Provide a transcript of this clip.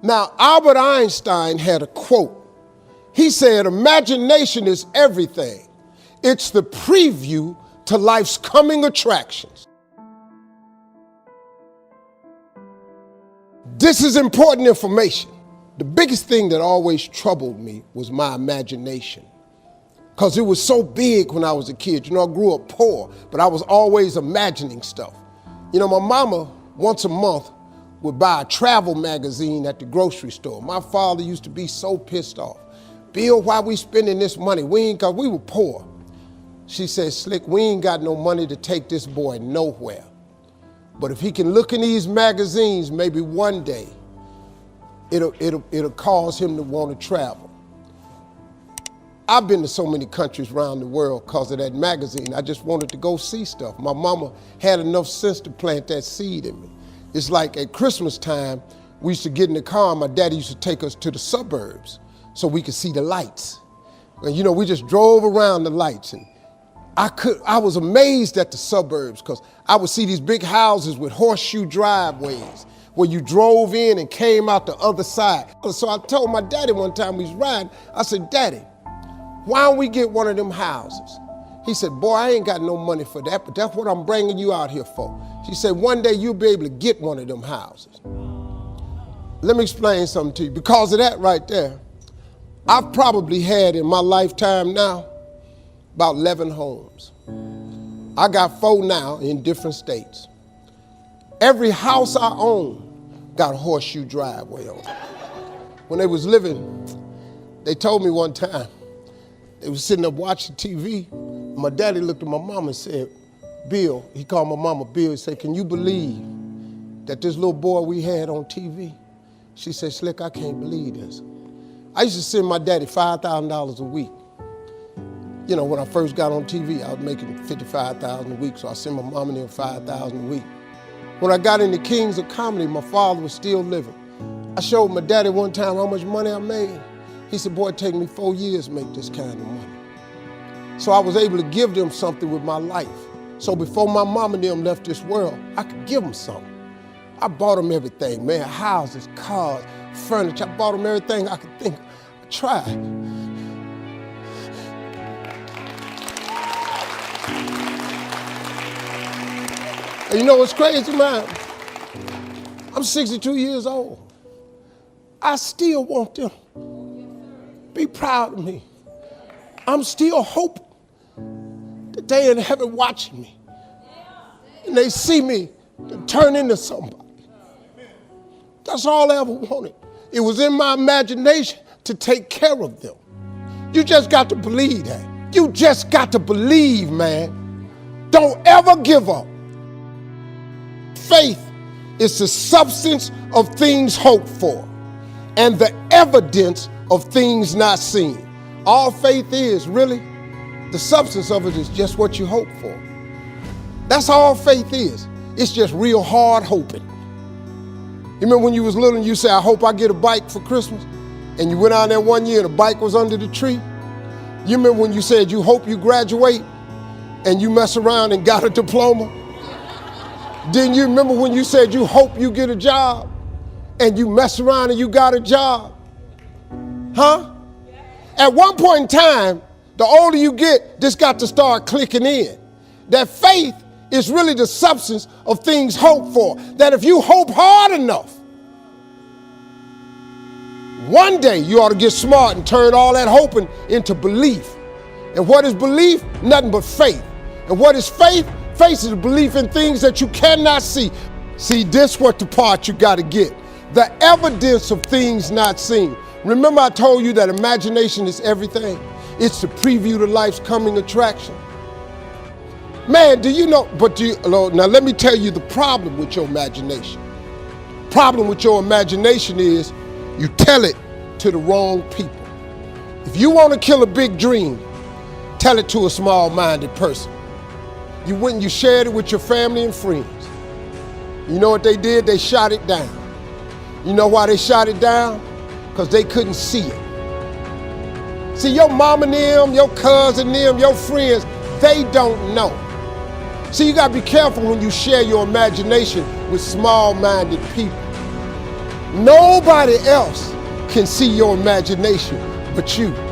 Now, Albert Einstein had a quote. He said, imagination is everything. It's the preview to life's coming attractions. This is important information. The biggest thing that always troubled me was my imagination, because it was so big when I was a kid. You know, I grew up poor, but I was always imagining stuff. You know, my mama, once a month, would buy a travel magazine at the grocery store. My father used to be so pissed off. Bill, why we spending this money? Cause we were poor. She said, Slick, we ain't got no money to take this boy nowhere. But if he can look in these magazines, maybe one day, it'll cause him to want to travel. I've been to so many countries around the world because of that magazine. I just wanted to go see stuff. My mama had enough sense to plant that seed in me. It's like at Christmas time, we used to get in the car and my daddy used to take us to the suburbs so we could see the lights. And you know, we just drove around the lights, and I was amazed at the suburbs because I would see these big houses with horseshoe driveways where you drove in and came out the other side. So I told my daddy one time we was riding, I said, Daddy, why don't we get one of them houses? He said, boy, I ain't got no money for that, but that's what I'm bringing you out here for. She said, one day you'll be able to get one of them houses. Let me explain something to you. Because of that right there, I've probably had in my lifetime now about 11 homes. I got 4 now in different states. Every house I own got a horseshoe driveway on it. When they was living, they told me one time, they was sitting up watching TV. My daddy looked at my mama and said, Bill, he called my mama Bill, he said, can you believe that this little boy we had on TV? She said, Slick, I can't believe this. I used to send my daddy $5,000 a week. You know, when I first got on TV, I was making $55,000 a week, so I sent my mom and them $5,000 a week. When I got into Kings of Comedy, my father was still living. I showed my daddy one time how much money I made. He said, boy, it take me 4 years to make this kind of money. So I was able to give them something with my life. So before my mom and them left this world, I could give them something. I bought them everything, man, houses, cars, furniture. I bought them everything I could think. I tried. And you know what's crazy, man? I'm 62 years old. I still want them. Be proud of me. I'm still hoping that they in heaven watching me and they see me turn into somebody. That's all I ever wanted. It was in my imagination to take care of them. You just got to believe that. You just got to believe, man. Don't ever give up. Faith is the substance of things hoped for and the evidence of things not seen. All faith is, really, the substance of it is just what you hope for. That's all faith is. It's just real hard hoping. You remember when you was little and you said, I hope I get a bike for Christmas? And you went out there one year and the bike was under the tree? You remember when you said you hope you graduate and you mess around and got a diploma? Didn't you remember when you said you hope you get a job and you mess around and you got a job? Huh? At one point in time, the older you get, this got to start clicking in. That faith is really the substance of things hoped for. That if you hope hard enough, one day you ought to get smart and turn all that hoping into belief. And what is belief? Nothing but faith. And what is faith? Faith is a belief in things that you cannot see. See, this what the part you got to get. The evidence of things not seen. Remember I told you that imagination is everything? It's the preview to life's coming attraction. Man, do you know, now let me tell you the problem with your imagination. Problem with your imagination is you tell it to the wrong people. If you want to kill a big dream, tell it to a small-minded person. You went and you shared it with your family and friends. You know what they did? They shot it down. You know why they shot it down? Because they couldn't see it. See, your mom and them, your cousin them, your friends, they don't know. See, you gotta be careful when you share your imagination with small-minded people. Nobody else can see your imagination but you.